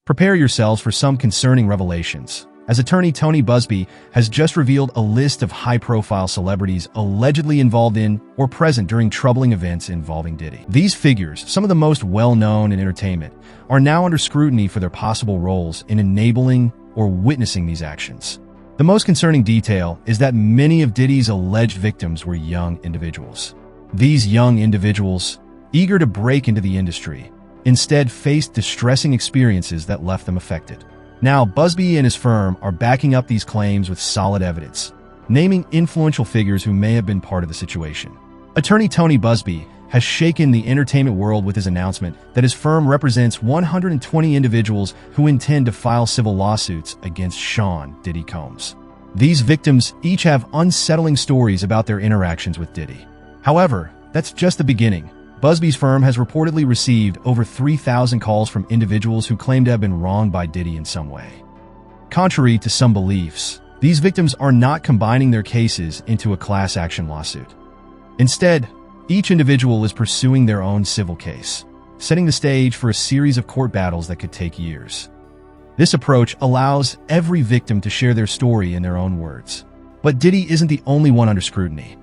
Prepare yourselves for some concerning revelations, as attorney Tony Buzbee has just revealed a list of high-profile celebrities allegedly involved in or present during troubling events involving Diddy. These figures, some of the most well-known in entertainment, are now under scrutiny for their possible roles in enabling or witnessing these actions. The most concerning detail is that many of Diddy's alleged victims were young individuals. These young individuals, eager to break into the industry, instead faced distressing experiences that left them affected. Now, Buzbee and his firm are backing up these claims with solid evidence, naming influential figures who may have been part of the situation. Attorney Tony Buzbee has shaken the entertainment world with his announcement that his firm represents 120 individuals who intend to file civil lawsuits against Sean Diddy Combs. These victims each have unsettling stories about their interactions with Diddy. However, that's just the beginning. Buzbee's firm has reportedly received over 3,000 calls from individuals who claim to have been wronged by Diddy in some way. Contrary to some beliefs, these victims are not combining their cases into a class action lawsuit. Instead, each individual is pursuing their own civil case, setting the stage for a series of court battles that could take years. This approach allows every victim to share their story in their own words. But Diddy isn't the only one under scrutiny.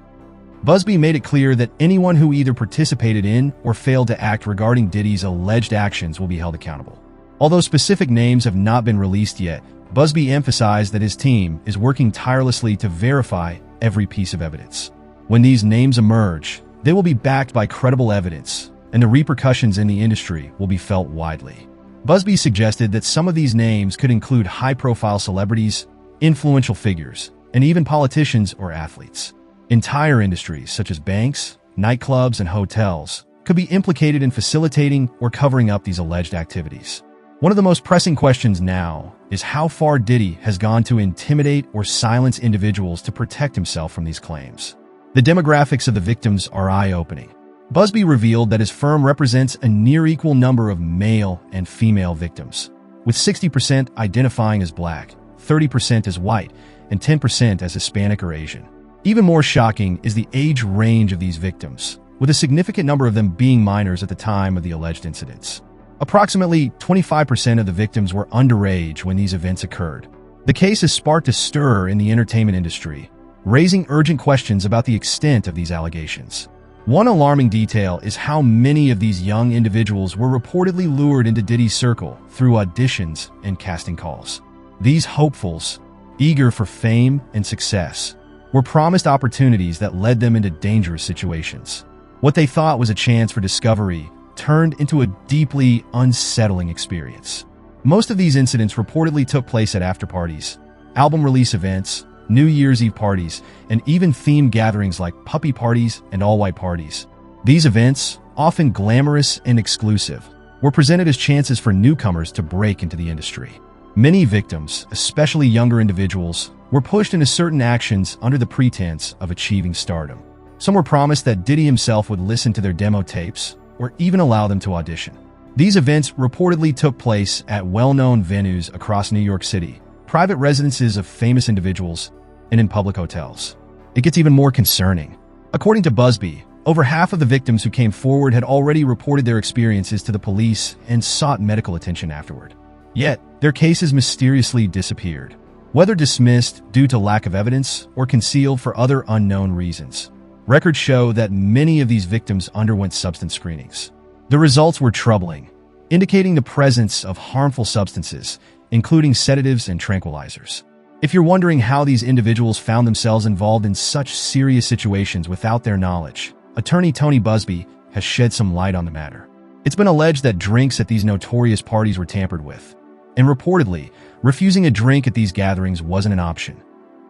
Buzbee made it clear that anyone who either participated in or failed to act regarding Diddy's alleged actions will be held accountable. Although specific names have not been released yet, Buzbee emphasized that his team is working tirelessly to verify every piece of evidence. When these names emerge, they will be backed by credible evidence, and the repercussions in the industry will be felt widely. Buzbee suggested that some of these names could include high-profile celebrities, influential figures, and even politicians or athletes. Entire industries, such as banks, nightclubs, and hotels, could be implicated in facilitating or covering up these alleged activities. One of the most pressing questions now is how far Diddy has gone to intimidate or silence individuals to protect himself from these claims. The demographics of the victims are eye-opening. Buzbee revealed that his firm represents a near-equal number of male and female victims, with 60% identifying as Black, 30% as white, and 10% as Hispanic or Asian. Even more shocking is the age range of these victims, with a significant number of them being minors at the time of the alleged incidents. Approximately 25% of the victims were underage when these events occurred. The case has sparked a stir in the entertainment industry, raising urgent questions about the extent of these allegations. One alarming detail is how many of these young individuals were reportedly lured into Diddy's circle through auditions and casting calls. These hopefuls, eager for fame and success, were promised opportunities that led them into dangerous situations. What they thought was a chance for discovery turned into a deeply unsettling experience. Most of these incidents reportedly took place at after-parties, album release events, New Year's Eve parties, and even themed gatherings like puppy parties and all-white parties. These events, often glamorous and exclusive, were presented as chances for newcomers to break into the industry. Many victims, especially younger individuals, were pushed into certain actions under the pretense of achieving stardom. Some were promised that Diddy himself would listen to their demo tapes or even allow them to audition. These events reportedly took place at well-known venues across New York City, private residences of famous individuals, and in public hotels. It gets even more concerning. According to Buzbee, over half of the victims who came forward had already reported their experiences to the police and sought medical attention afterward. Yet, their cases mysteriously disappeared, whether dismissed due to lack of evidence or concealed for other unknown reasons. Records show that many of these victims underwent substance screenings. The results were troubling, indicating the presence of harmful substances, including sedatives and tranquilizers. If you're wondering how these individuals found themselves involved in such serious situations without their knowledge, attorney Tony Buzbee has shed some light on the matter. It's been alleged that drinks at these notorious parties were tampered with, and reportedly, refusing a drink at these gatherings wasn't an option.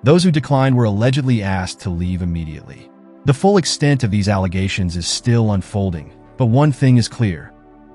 Those who declined were allegedly asked to leave immediately. The full extent of these allegations is still unfolding, but one thing is clear: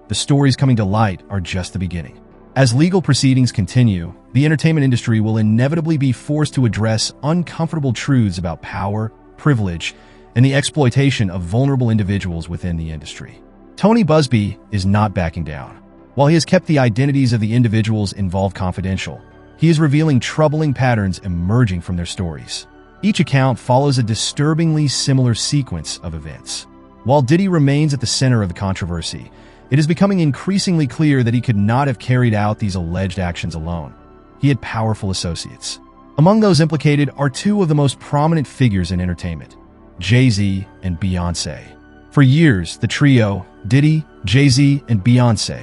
the stories coming to light are just the beginning. As legal proceedings continue, the entertainment industry will inevitably be forced to address uncomfortable truths about power, privilege, and the exploitation of vulnerable individuals within the industry. Tony Buzbee is not backing down. While he has kept the identities of the individuals involved confidential, he is revealing troubling patterns emerging from their stories. Each account follows a disturbingly similar sequence of events. While Diddy remains at the center of the controversy, it is becoming increasingly clear that he could not have carried out these alleged actions alone. He had powerful associates. Among those implicated are two of the most prominent figures in entertainment, Jay-Z and Beyoncé. For years, the trio, Diddy, Jay-Z, and Beyoncé,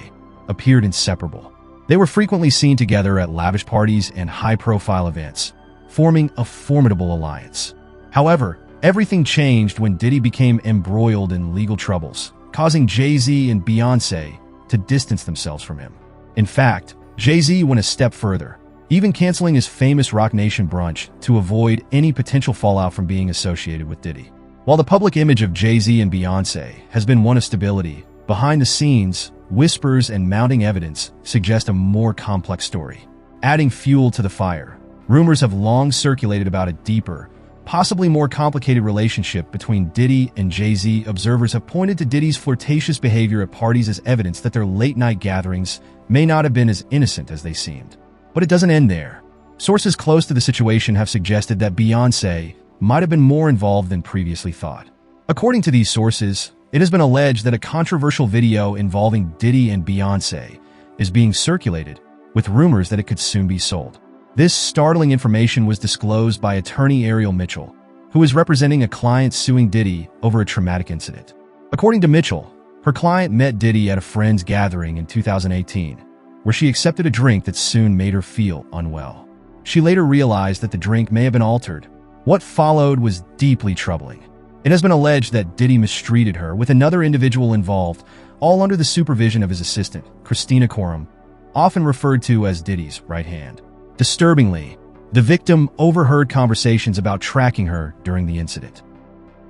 appeared inseparable. They were frequently seen together at lavish parties and high-profile events, forming a formidable alliance. However, everything changed when Diddy became embroiled in legal troubles, causing Jay-Z and Beyoncé to distance themselves from him. In fact, Jay-Z went a step further, even canceling his famous Roc Nation brunch to avoid any potential fallout from being associated with Diddy. While the public image of Jay-Z and Beyoncé has been one of stability, behind the scenes, whispers and mounting evidence suggest a more complex story. Adding fuel to the fire, rumors have long circulated about a deeper, possibly more complicated relationship between Diddy and Jay-Z. Observers have pointed to Diddy's flirtatious behavior at parties as evidence that their late-night gatherings may not have been as innocent as they seemed. But it doesn't end there. Sources close to the situation have suggested that Beyoncé might have been more involved than previously thought. According to these sources, it has been alleged that a controversial video involving Diddy and Beyoncé is being circulated, with rumors that it could soon be sold. This startling information was disclosed by attorney Ariel Mitchell, who is representing a client suing Diddy over a traumatic incident. According to Mitchell, her client met Diddy at a friend's gathering in 2018, where she accepted a drink that soon made her feel unwell. She later realized that the drink may have been altered. What followed was deeply troubling. It has been alleged that Diddy mistreated her with another individual involved, all under the supervision of his assistant, Christina Coram, often referred to as Diddy's right hand. Disturbingly, the victim overheard conversations about tracking her during the incident.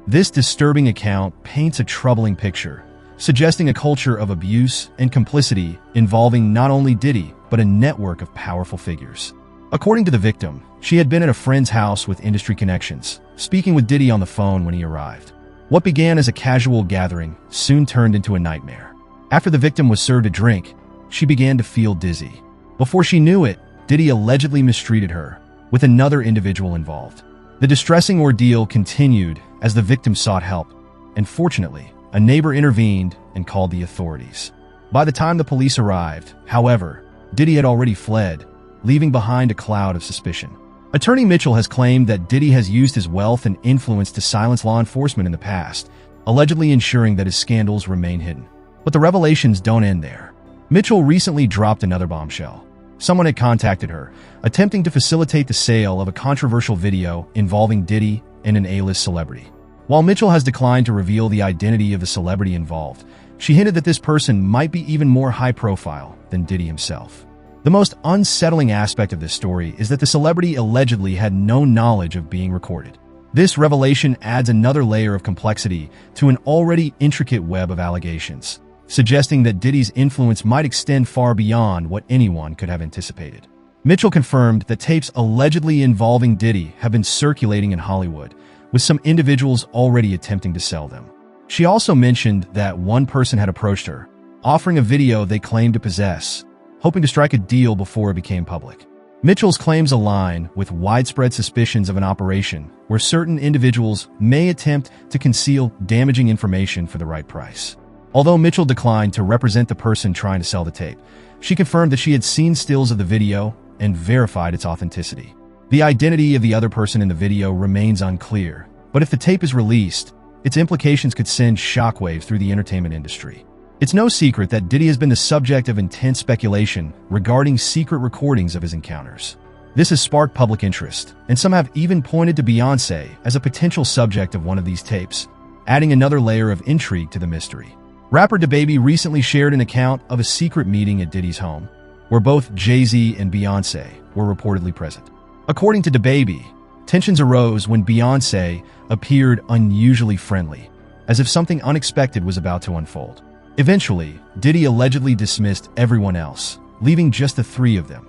This disturbing account paints a troubling picture, suggesting a culture of abuse and complicity involving not only Diddy, but a network of powerful figures. According to the victim, she had been at a friend's house with industry connections, speaking with Diddy on the phone when he arrived. What began as a casual gathering soon turned into a nightmare. After the victim was served a drink, she began to feel dizzy. Before she knew it, Diddy allegedly mistreated her, with another individual involved. The distressing ordeal continued as the victim sought help, and fortunately, a neighbor intervened and called the authorities. By the time the police arrived, however, Diddy had already fled, leaving behind a cloud of suspicion. Attorney Mitchell has claimed that Diddy has used his wealth and influence to silence law enforcement in the past, allegedly ensuring that his scandals remain hidden. But the revelations don't end there. Mitchell recently dropped another bombshell. Someone had contacted her, attempting to facilitate the sale of a controversial video involving Diddy and an A-list celebrity. While Mitchell has declined to reveal the identity of the celebrity involved, she hinted that this person might be even more high-profile than Diddy himself. The most unsettling aspect of this story is that the celebrity allegedly had no knowledge of being recorded. This revelation adds another layer of complexity to an already intricate web of allegations, suggesting that Diddy's influence might extend far beyond what anyone could have anticipated. Mitchell confirmed that tapes allegedly involving Diddy have been circulating in Hollywood, with some individuals already attempting to sell them. She also mentioned that one person had approached her, offering a video they claimed to possess, hoping to strike a deal before it became public. Mitchell's claims align with widespread suspicions of an operation where certain individuals may attempt to conceal damaging information for the right price. Although Mitchell declined to represent the person trying to sell the tape, she confirmed that she had seen stills of the video and verified its authenticity. The identity of the other person in the video remains unclear, but if the tape is released, its implications could send shockwaves through the entertainment industry. It's no secret that Diddy has been the subject of intense speculation regarding secret recordings of his encounters. This has sparked public interest, and some have even pointed to Beyoncé as a potential subject of one of these tapes, adding another layer of intrigue to the mystery. Rapper DaBaby recently shared an account of a secret meeting at Diddy's home, where both Jay-Z and Beyoncé were reportedly present. According to DaBaby, tensions arose when Beyoncé appeared unusually friendly, as if something unexpected was about to unfold. Eventually, Diddy allegedly dismissed everyone else, leaving just the three of them.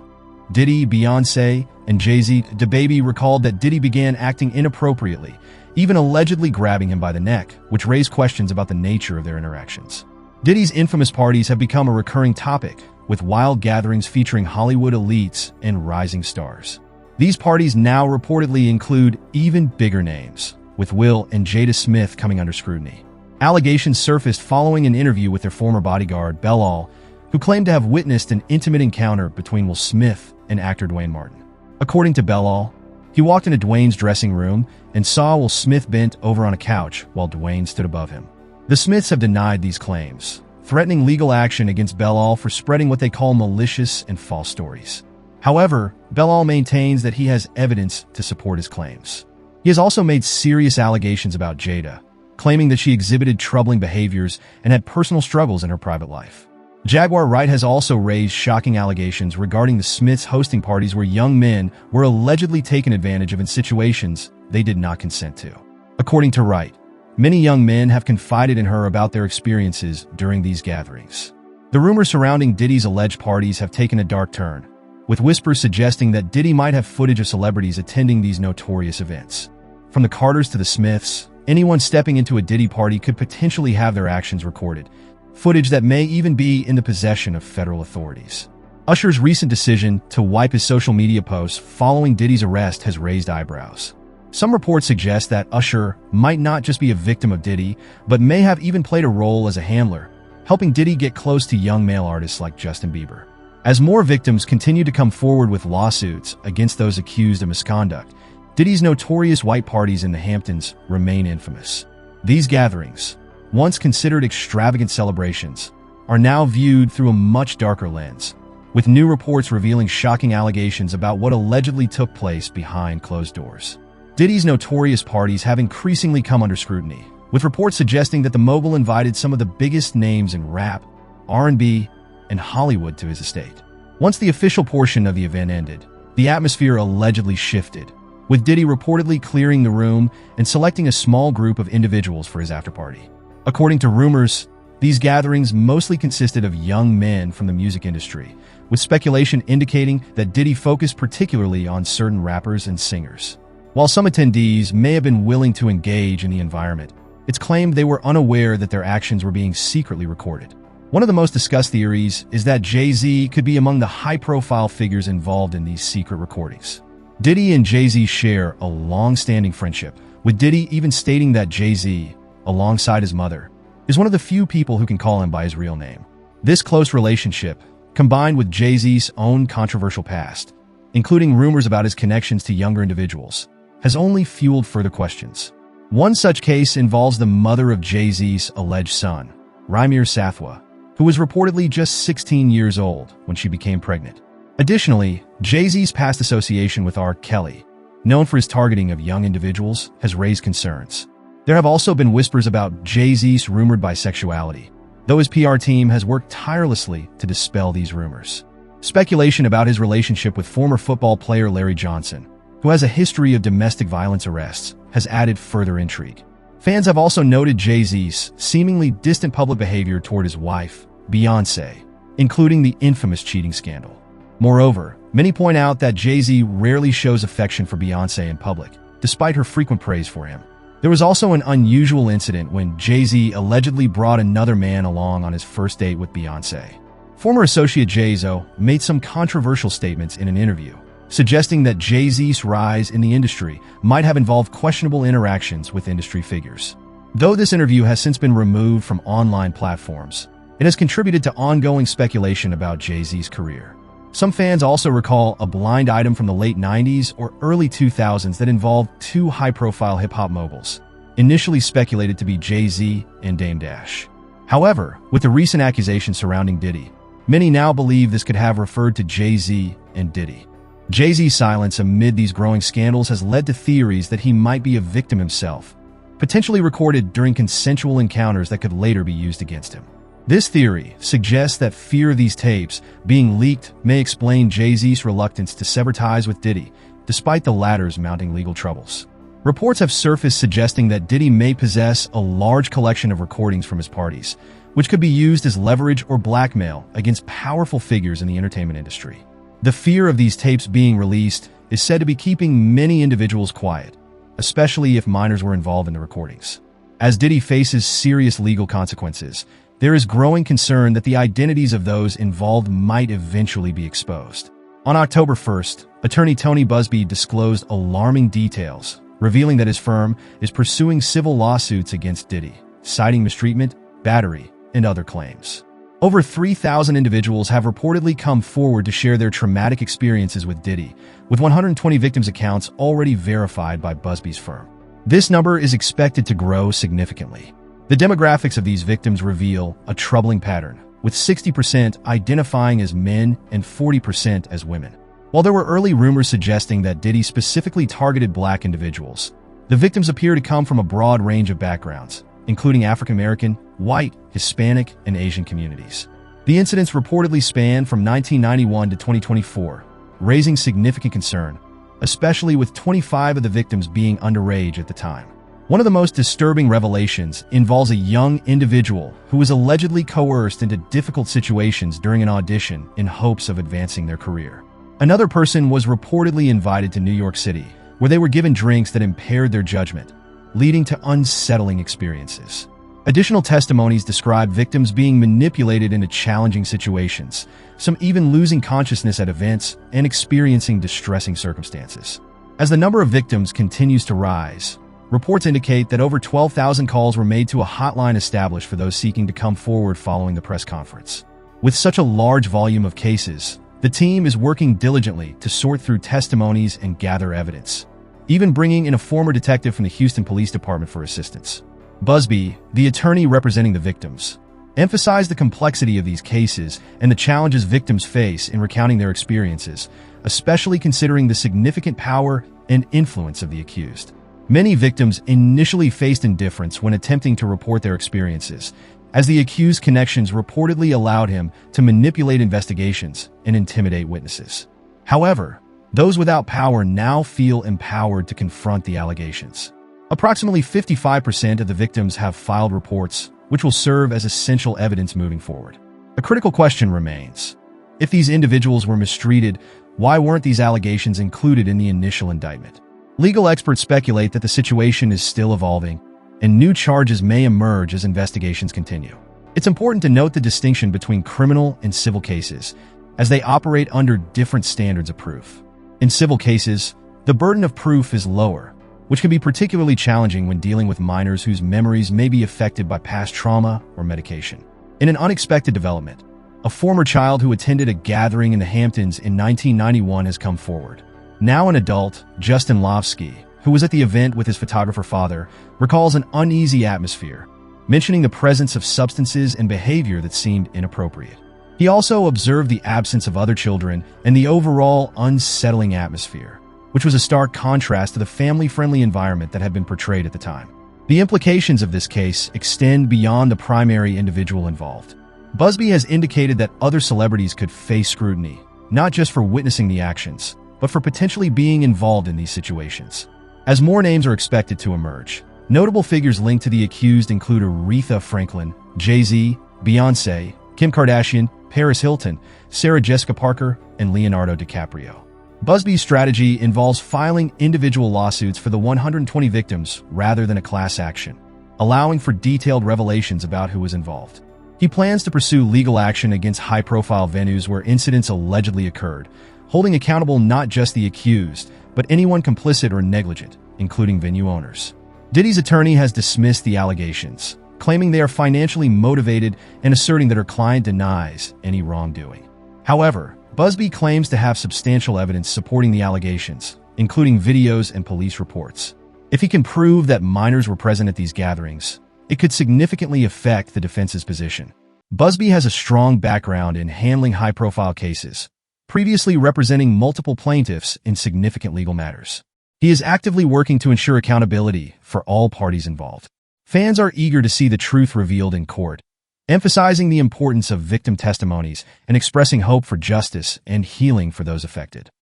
Diddy, Beyoncé, and Jay-Z. DaBaby recalled that Diddy began acting inappropriately, even allegedly grabbing him by the neck, which raised questions about the nature of their interactions. Diddy's infamous parties have become a recurring topic, with wild gatherings featuring Hollywood elites and rising stars. These parties now reportedly include even bigger names, with Will and Jada Smith coming under scrutiny. Allegations surfaced following an interview with their former bodyguard, Bellal, who claimed to have witnessed an intimate encounter between Will Smith and actor Dwayne Martin. According to Bellal, he walked into Dwayne's dressing room and saw Will Smith bent over on a couch while Dwayne stood above him. The Smiths have denied these claims, threatening legal action against Bellal for spreading what they call malicious and false stories. However, Bellal maintains that he has evidence to support his claims. He has also made serious allegations about Jada, claiming that she exhibited troubling behaviors and had personal struggles in her private life. Jaguar Wright has also raised shocking allegations regarding the Smiths hosting parties where young men were allegedly taken advantage of in situations they did not consent to. According to Wright, many young men have confided in her about their experiences during these gatherings. The rumors surrounding Diddy's alleged parties have taken a dark turn, with whispers suggesting that Diddy might have footage of celebrities attending these notorious events. From the Carters to the Smiths, anyone stepping into a Diddy party could potentially have their actions recorded, footage that may even be in the possession of federal authorities. Usher's recent decision to wipe his social media posts following Diddy's arrest has raised eyebrows. Some reports suggest that Usher might not just be a victim of Diddy, but may have even played a role as a handler, helping Diddy get close to young male artists like Justin Bieber. As more victims continue to come forward with lawsuits against those accused of misconduct, Diddy's notorious white parties in the Hamptons remain infamous. These gatherings, once considered extravagant celebrations, are now viewed through a much darker lens, with new reports revealing shocking allegations about what allegedly took place behind closed doors. Diddy's notorious parties have increasingly come under scrutiny, with reports suggesting that the mogul invited some of the biggest names in rap, R&B, and Hollywood to his estate. Once the official portion of the event ended, the atmosphere allegedly shifted, with Diddy reportedly clearing the room and selecting a small group of individuals for his afterparty. According to rumors, these gatherings mostly consisted of young men from the music industry, with speculation indicating that Diddy focused particularly on certain rappers and singers. While some attendees may have been willing to engage in the environment, it's claimed they were unaware that their actions were being secretly recorded. One of the most discussed theories is that Jay-Z could be among the high-profile figures involved in these secret recordings. Diddy and Jay-Z share a long-standing friendship, with Diddy even stating that Jay-Z, alongside his mother, is one of the few people who can call him by his real name. This close relationship, combined with Jay-Z's own controversial past, including rumors about his connections to younger individuals, has only fueled further questions. One such case involves the mother of Jay-Z's alleged son, Rymir Sathwa, who was reportedly just 16 years old when she became pregnant. Additionally, Jay-Z's past association with R. Kelly, known for his targeting of young individuals, has raised concerns. There have also been whispers about Jay-Z's rumored bisexuality, though his PR team has worked tirelessly to dispel these rumors. Speculation about his relationship with former football player Larry Johnson, who has a history of domestic violence arrests, has added further intrigue. Fans have also noted Jay-Z's seemingly distant public behavior toward his wife, Beyonce, including the infamous cheating scandal. Moreover, many point out that Jay-Z rarely shows affection for Beyonce in public, despite her frequent praise for him. There was also an unusual incident when Jay-Z allegedly brought another man along on his first date with Beyonce. Former associate Jay-Z made some controversial statements in an interview, suggesting that Jay-Z's rise in the industry might have involved questionable interactions with industry figures. Though this interview has since been removed from online platforms, it has contributed to ongoing speculation about Jay-Z's career. Some fans also recall a blind item from the late 90s or early 2000s that involved two high-profile hip-hop moguls, initially speculated to be Jay-Z and Dame Dash. However, with the recent accusations surrounding Diddy, many now believe this could have referred to Jay-Z and Diddy. Jay-Z's silence amid these growing scandals has led to theories that he might be a victim himself, potentially recorded during consensual encounters that could later be used against him. This theory suggests that fear of these tapes being leaked may explain Jay-Z's reluctance to sever ties with Diddy, despite the latter's mounting legal troubles. Reports have surfaced suggesting that Diddy may possess a large collection of recordings from his parties, which could be used as leverage or blackmail against powerful figures in the entertainment industry. The fear of these tapes being released is said to be keeping many individuals quiet, especially if minors were involved in the recordings. As Diddy faces serious legal consequences, there is growing concern that the identities of those involved might eventually be exposed. On October 1st, attorney Tony Buzbee disclosed alarming details, revealing that his firm is pursuing civil lawsuits against Diddy, citing mistreatment, battery, and other claims. Over 3,000 individuals have reportedly come forward to share their traumatic experiences with Diddy, with 120 victims' accounts already verified by Buzbee's firm. This number is expected to grow significantly. The demographics of these victims reveal a troubling pattern, with 60% identifying as men and 40% as women. While there were early rumors suggesting that Diddy specifically targeted black individuals, the victims appear to come from a broad range of backgrounds, including African American, white, Hispanic, and Asian communities. The incidents reportedly spanned from 1991 to 2024, raising significant concern, especially with 25 of the victims being underage at the time. One of the most disturbing revelations involves a young individual who was allegedly coerced into difficult situations during an audition in hopes of advancing their career. Another person was reportedly invited to New York City, where they were given drinks that impaired their judgment, leading to unsettling experiences. Additional testimonies describe victims being manipulated into challenging situations, some even losing consciousness at events and experiencing distressing circumstances. As the number of victims continues to rise, reports indicate that over 12,000 calls were made to a hotline established for those seeking to come forward following the press conference. With such a large volume of cases, the team is working diligently to sort through testimonies and gather evidence, even bringing in a former detective from the Houston Police Department for assistance. Buzbee, the attorney representing the victims, emphasized the complexity of these cases and the challenges victims face in recounting their experiences, especially considering the significant power and influence of the accused. Many victims initially faced indifference when attempting to report their experiences, as the accused's connections reportedly allowed him to manipulate investigations and intimidate witnesses. However, those without power now feel empowered to confront the allegations. Approximately 55% of the victims have filed reports, which will serve as essential evidence moving forward. A critical question remains. If these individuals were mistreated, why weren't these allegations included in the initial indictment? Legal experts speculate that the situation is still evolving, and new charges may emerge as investigations continue. It's important to note the distinction between criminal and civil cases, as they operate under different standards of proof. In civil cases, the burden of proof is lower, which can be particularly challenging when dealing with minors whose memories may be affected by past trauma or medication. In an unexpected development, a former child who attended a gathering in the Hamptons in 1991 has come forward. Now an adult, Justin Lovsky, who was at the event with his photographer father, recalls an uneasy atmosphere, mentioning the presence of substances and behavior that seemed inappropriate. He also observed the absence of other children and the overall unsettling atmosphere, which was a stark contrast to the family-friendly environment that had been portrayed at the time. The implications of this case extend beyond the primary individual involved. Buzbee has indicated that other celebrities could face scrutiny, not just for witnessing the actions, but for potentially being involved in these situations. As more names are expected to emerge, notable figures linked to the accused include Aretha Franklin, Jay-Z, Beyonce, Kim Kardashian, Paris Hilton, Sarah Jessica Parker, and Leonardo DiCaprio. Buzbee's strategy involves filing individual lawsuits for the 120 victims rather than a class action, allowing for detailed revelations about who was involved. He plans to pursue legal action against high-profile venues where incidents allegedly occurred, holding accountable not just the accused, but anyone complicit or negligent, including venue owners. Diddy's attorney has dismissed the allegations, claiming they are financially motivated and asserting that her client denies any wrongdoing. However, Buzbee claims to have substantial evidence supporting the allegations, including videos and police reports. If he can prove that minors were present at these gatherings, it could significantly affect the defense's position. Buzbee has a strong background in handling high-profile cases, previously representing multiple plaintiffs in significant legal matters. He is actively working to ensure accountability for all parties involved. Fans are eager to see the truth revealed in court, emphasizing the importance of victim testimonies and expressing hope for justice and healing for those affected.